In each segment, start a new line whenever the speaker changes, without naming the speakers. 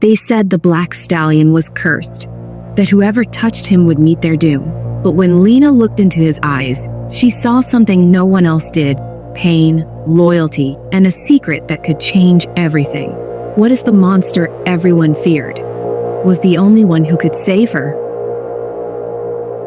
They said the black stallion was cursed, that whoever touched him would meet their doom. But when Lena looked into his eyes, she saw something no one else did: pain, loyalty, and a secret that could change everything. What if the monster everyone feared was the only one who could save her?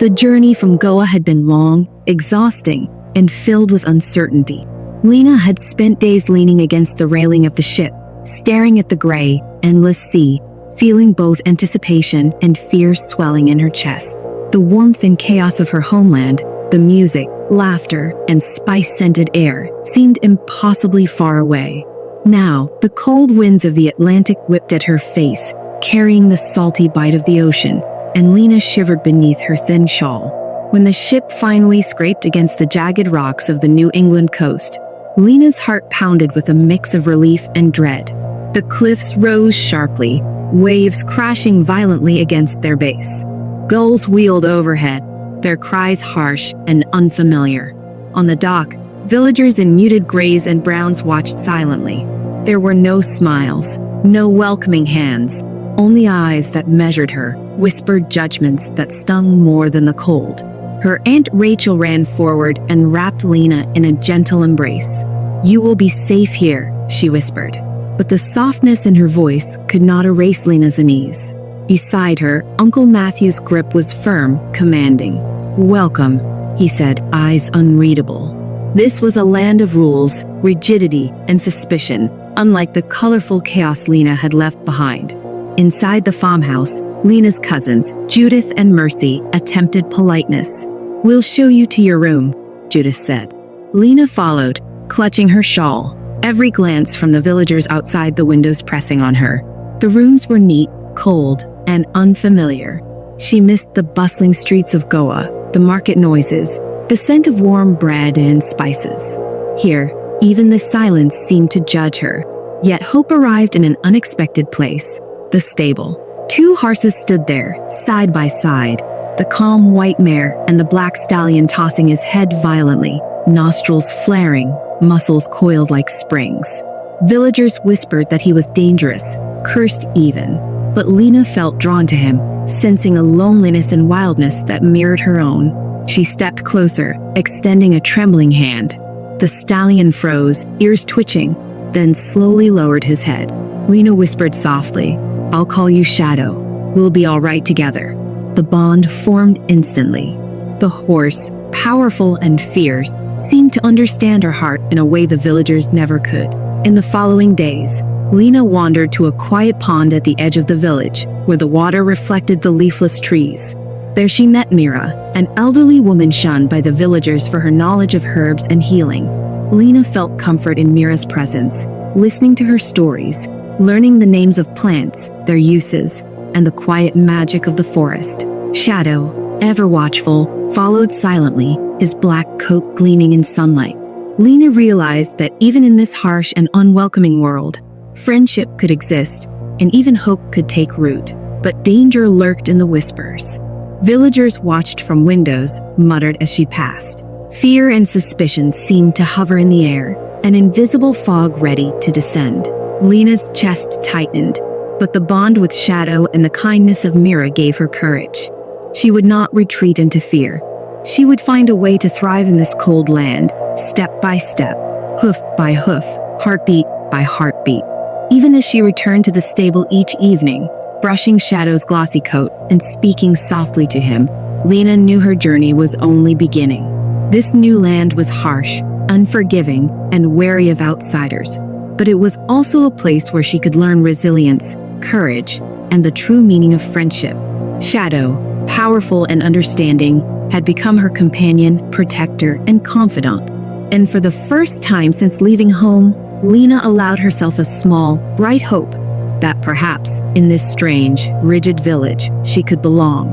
The journey from Goa had been long, exhausting, and filled with uncertainty. Lena had spent days leaning against the railing of the ship, staring at the gray, endless sea, feeling both anticipation and fear swelling in her chest. The warmth and chaos of her homeland, the music, laughter, and spice-scented air seemed impossibly far away. Now, the cold winds of the Atlantic whipped at her face, carrying the salty bite of the ocean, and Lena shivered beneath her thin shawl. When the ship finally scraped against the jagged rocks of the New England coast, Lena's heart pounded with a mix of relief and dread. The cliffs rose sharply, waves crashing violently against their base. Gulls wheeled overhead, their cries harsh and unfamiliar. On the dock, villagers in muted grays and browns watched silently. There were no smiles, no welcoming hands, only eyes that measured her, whispered judgments that stung more than the cold. Her Aunt Rachel ran forward and wrapped Lena in a gentle embrace. "You will be safe here," she whispered. But the softness in her voice could not erase Lena's unease. Beside her, Uncle Matthew's grip was firm, commanding. "Welcome," he said, eyes unreadable. This was a land of rules, rigidity, and suspicion, unlike the colorful chaos Lena had left behind. Inside the farmhouse, Lena's cousins, Judith and Mercy, attempted politeness. "We'll show you to your room," Judith said. Lena followed, clutching her shawl, every glance from the villagers outside the windows pressing on her. The rooms were neat, cold, and unfamiliar. She missed the bustling streets of Goa, the market noises, the scent of warm bread and spices. Here, even the silence seemed to judge her. Yet hope arrived in an unexpected place: the stable. Two horses stood there, side by side, the calm white mare and the black stallion tossing his head violently, nostrils flaring, muscles coiled like springs. Villagers whispered that he was dangerous, cursed even, but Lena felt drawn to him, sensing a loneliness and wildness that mirrored her own. She stepped closer, extending a trembling hand. The stallion froze, ears twitching, then slowly lowered his head. Lena whispered softly, "I'll call you Shadow. We'll be all right together." The bond formed instantly. The horse, powerful and fierce, seemed to understand her heart in a way the villagers never could. In the following days, Lena wandered to a quiet pond at the edge of the village, where the water reflected the leafless trees. There she met Mira, an elderly woman shunned by the villagers for her knowledge of herbs and healing. Lena felt comfort in Mira's presence, listening to her stories, learning the names of plants, their uses, and the quiet magic of the forest. Shadow, ever watchful, followed silently, his black coat gleaming in sunlight. Lena realized that even in this harsh and unwelcoming world, friendship could exist, and even hope could take root. But danger lurked in the whispers. Villagers watched from windows, muttered as she passed. Fear and suspicion seemed to hover in the air, an invisible fog ready to descend. Lena's chest tightened, but the bond with Shadow and the kindness of Mira gave her courage. She would not retreat into fear. She would find a way to thrive in this cold land, step by step, hoof by hoof, heartbeat by heartbeat. Even as she returned to the stable each evening, brushing Shadow's glossy coat and speaking softly to him, Lena knew her journey was only beginning. This new land was harsh, unforgiving, and wary of outsiders, but it was also a place where she could learn resilience, courage, and the true meaning of friendship. Shadow, powerful and understanding, had become her companion, protector, and confidant. And for the first time since leaving home, Lena allowed herself a small, bright hope that perhaps, in this strange, rigid village, she could belong.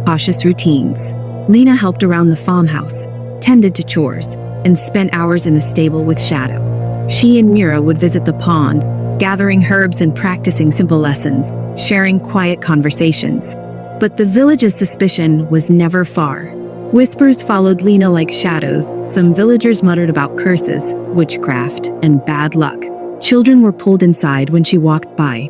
Cautious routines. Lena helped around the farmhouse, tended to chores, and spent hours in the stable with Shadow. She and Mira would visit the pond, gathering herbs and practicing simple lessons, sharing quiet conversations. But the village's suspicion was never far. Whispers followed Lena like shadows. Some villagers muttered about curses, witchcraft, and bad luck. Children were pulled inside when she walked by.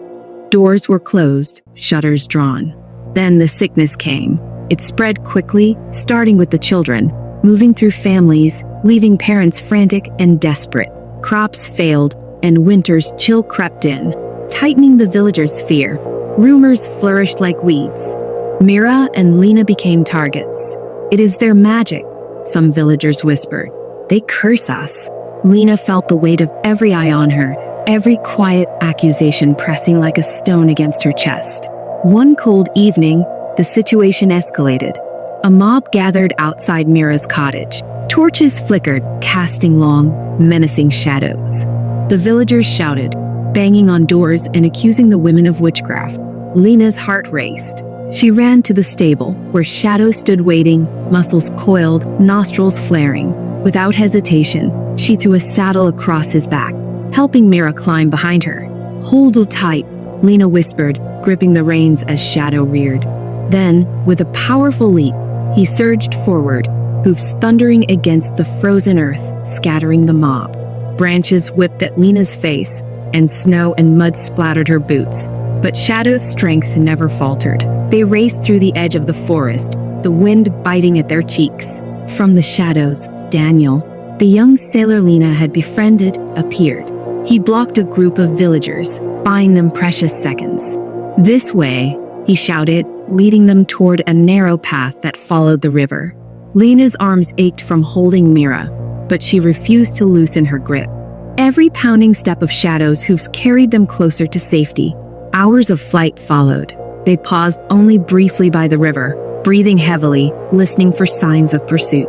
Doors were closed, shutters drawn. Then the sickness came. It spread quickly, starting with the children, moving through families, leaving parents frantic and desperate. Crops failed, and winter's chill crept in, tightening the villagers' fear. Rumors flourished like weeds. Mira and Lena became targets. "It is their magic," some villagers whispered. "They curse us." Lena felt the weight of every eye on her, every quiet accusation pressing like a stone against her chest. One cold evening, the situation escalated. A mob gathered outside Mira's cottage. Torches flickered, casting long, menacing shadows. The villagers shouted, banging on doors and accusing the women of witchcraft. Lena's heart raced. She ran to the stable, where Shadow stood waiting, muscles coiled, nostrils flaring. Without hesitation, she threw a saddle across his back, helping Mira climb behind her. "Hold tight," Lena whispered, gripping the reins as Shadow reared. Then, with a powerful leap, he surged forward, hoofs thundering against the frozen earth, scattering the mob. Branches whipped at Lena's face, and snow and mud splattered her boots. But Shadow's strength never faltered. They raced through the edge of the forest, the wind biting at their cheeks. From the shadows, Daniel, the young sailor Lena had befriended, appeared. He blocked a group of villagers, buying them precious seconds. "This way," he shouted, leading them toward a narrow path that followed the river. Lena's arms ached from holding Mira, but she refused to loosen her grip. Every pounding step of Shadow's hoofs carried them closer to safety. Hours of flight followed. They paused only briefly by the river, breathing heavily, listening for signs of pursuit.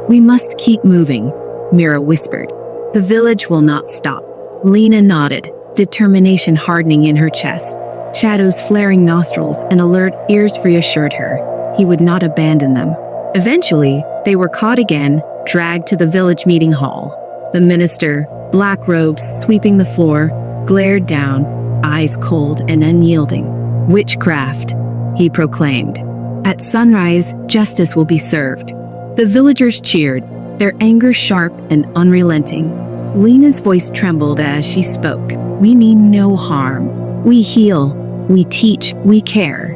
"We must keep moving," Mira whispered. "The village will not stop." Lena nodded, determination hardening in her chest. Shadow's flaring nostrils and alert ears reassured her. He would not abandon them. Eventually, they were caught again, dragged to the village meeting hall. The minister, black robes sweeping the floor, glared down, eyes cold and unyielding. "Witchcraft," he proclaimed. "At sunrise, justice will be served." The villagers cheered, their anger sharp and unrelenting. Lena's voice trembled as she spoke. "We mean no harm. We heal, we teach, we care."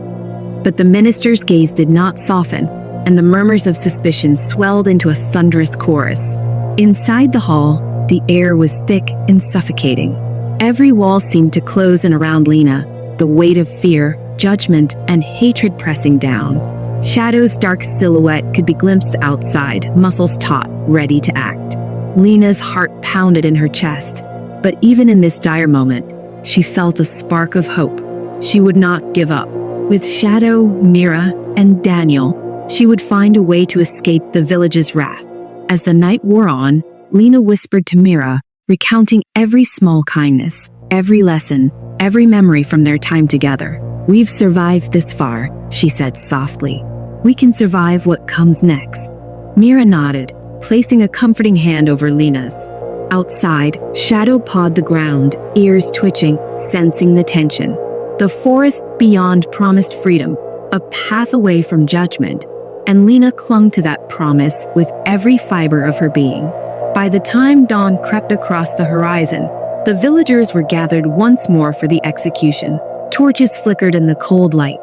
But the minister's gaze did not soften, and the murmurs of suspicion swelled into a thunderous chorus. Inside the hall, the air was thick and suffocating. Every wall seemed to close in around Lena, the weight of fear, judgment, and hatred pressing down. Shadow's dark silhouette could be glimpsed outside, muscles taut, ready to act. Lena's heart pounded in her chest, but even in this dire moment, she felt a spark of hope. She would not give up. With Shadow, Mira, and Daniel, she would find a way to escape the village's wrath. As the night wore on, Lena whispered to Mira, recounting every small kindness, every lesson, every memory from their time together. "We've survived this far," she said softly. "We can survive what comes next." Mira nodded, placing a comforting hand over Lena's. Outside, Shadow pawed the ground, ears twitching, sensing the tension. The forest beyond promised freedom, a path away from judgment, and Lena clung to that promise with every fiber of her being. By the time dawn crept across the horizon, the villagers were gathered once more for the execution. Torches flickered in the cold light,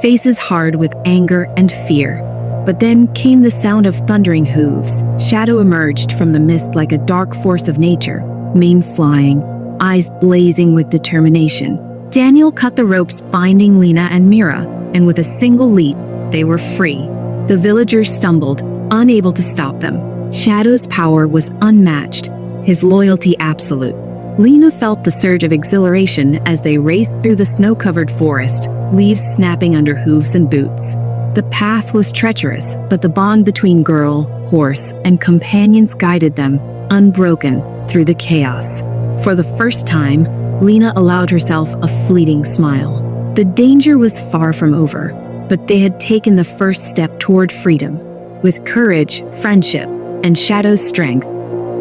faces hard with anger and fear. But then came the sound of thundering hooves. Shadow emerged from the mist like a dark force of nature, mane flying, eyes blazing with determination. Daniel cut the ropes binding Lena and Mira, and with a single leap, they were free. The villagers stumbled, unable to stop them. Shadow's power was unmatched, his loyalty absolute. Lena felt the surge of exhilaration as they raced through the snow-covered forest, leaves snapping under hooves and boots. The path was treacherous, but the bond between girl, horse, and companions guided them, unbroken, through the chaos. For the first time, Lena allowed herself a fleeting smile. The danger was far from over, but they had taken the first step toward freedom. With courage, friendship, and Shadow's strength,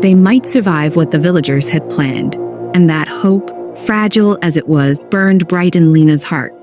they might survive what the villagers had planned. And that hope, fragile as it was, burned bright in Lena's heart.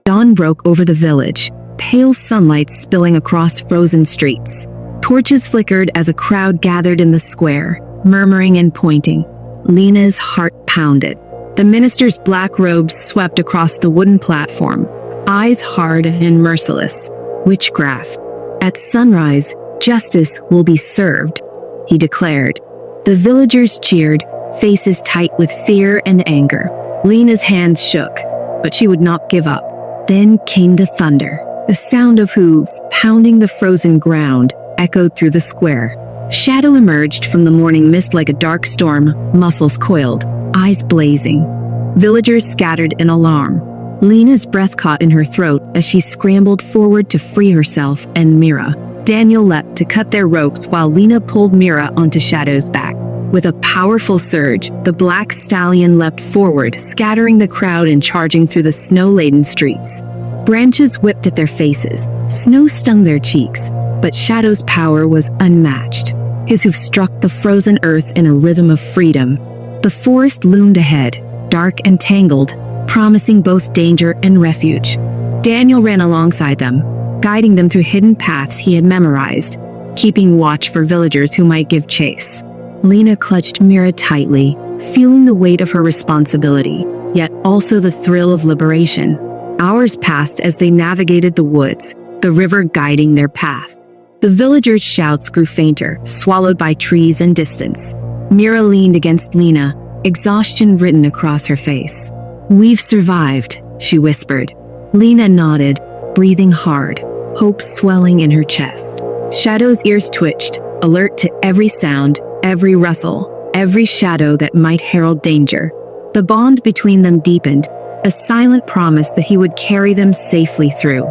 Dawn broke over the village, pale sunlight spilling across frozen streets. Torches flickered as a crowd gathered in the square, murmuring and pointing. Lena's heart pounded. The minister's black robes swept across the wooden platform, eyes hard and merciless. Witchcraft. At sunrise, justice will be served, he declared. The villagers cheered, faces tight with fear and anger. Lena's hands shook, but she would not give up. Then came the thunder. The sound of hooves pounding the frozen ground echoed through the square. Shadow emerged from the morning mist like a dark storm, muscles coiled, eyes blazing. Villagers scattered in alarm. Lena's breath caught in her throat as she scrambled forward to free herself and Mira. Daniel leapt to cut their ropes while Lena pulled Mira onto Shadow's back. With a powerful surge, the black stallion leapt forward, scattering the crowd and charging through the snow-laden streets. Branches whipped at their faces, snow stung their cheeks, but Shadow's power was unmatched. His hoof struck the frozen earth in a rhythm of freedom. The forest loomed ahead, dark and tangled, promising both danger and refuge. Daniel ran alongside them, guiding them through hidden paths he had memorized, keeping watch for villagers who might give chase. Lena clutched Mira tightly, feeling the weight of her responsibility, yet also the thrill of liberation. Hours passed as they navigated the woods, the river guiding their path. The villagers' shouts grew fainter, swallowed by trees and distance. Mira leaned against Lena, exhaustion written across her face. "We've survived," she whispered. Lena nodded, breathing hard, hope swelling in her chest. Shadow's ears twitched, alert to every sound, every rustle, every shadow that might herald danger. The bond between them deepened, a silent promise that he would carry them safely through.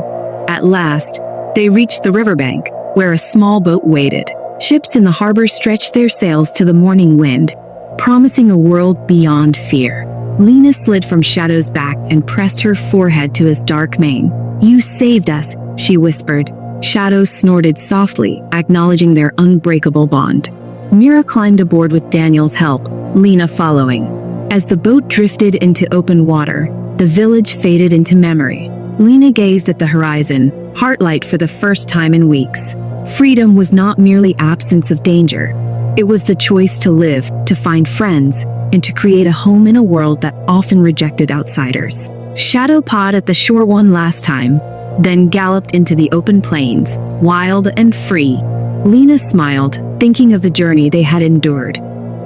At last, they reached the riverbank, where a small boat waited. Ships in the harbor stretched their sails to the morning wind, promising a world beyond fear. Lena slid from Shadow's back and pressed her forehead to his dark mane. "You saved us," she whispered. Shadow snorted softly, acknowledging their unbreakable bond. Mira climbed aboard with Daniel's help, Lena following. As the boat drifted into open water, the village faded into memory. Lena gazed at the horizon, heart light for the first time in weeks. Freedom was not merely absence of danger. It was the choice to live, to find friends, and to create a home in a world that often rejected outsiders. Shadow pawed at the shore one last time, then galloped into the open plains, wild and free. Lena smiled, thinking of the journey they had endured.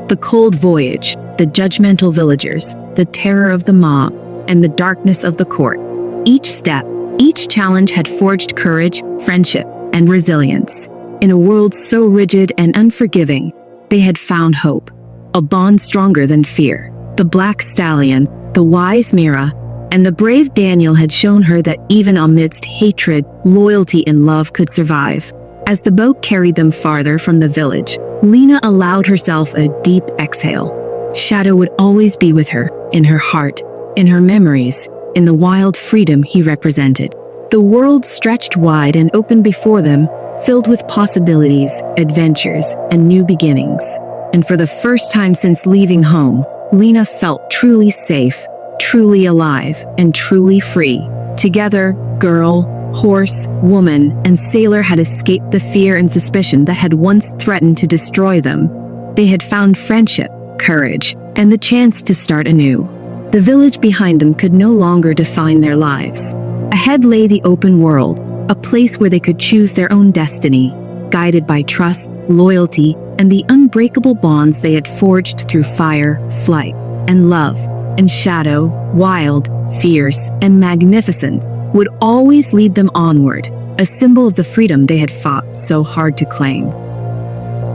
The cold voyage, the judgmental villagers, the terror of the mob, and the darkness of the court. Each step, each challenge had forged courage, friendship, and resilience. In a world so rigid and unforgiving, they had found hope, a bond stronger than fear. The black stallion, the wise Mira, and the brave Daniel had shown her that even amidst hatred, loyalty and love could survive. As the boat carried them farther from the village, Lena allowed herself a deep exhale. Shadow would always be with her, in her heart, in her memories, in the wild freedom he represented. The world stretched wide and open before them, filled with possibilities, adventures, and new beginnings. And for the first time since leaving home, Lena felt truly safe, truly alive, and truly free. Together, girl, horse, woman, and sailor had escaped the fear and suspicion that had once threatened to destroy them. They had found friendship, courage, and the chance to start anew. The village behind them could no longer define their lives. Ahead lay the open world, a place where they could choose their own destiny, guided by trust, loyalty, and the unbreakable bonds they had forged through fire, flight, and love. And Shadow, wild, fierce, and magnificent, would always lead them onward, a symbol of the freedom they had fought so hard to claim.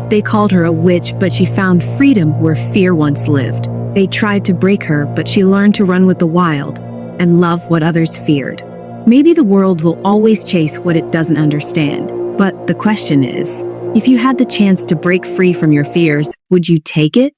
They called her a witch, but she found freedom where fear once lived. They tried to break her, but she learned to run with the wild and love what others feared. Maybe the world will always chase what it doesn't understand, but the question is, if you had the chance to break free from your fears, would you take it?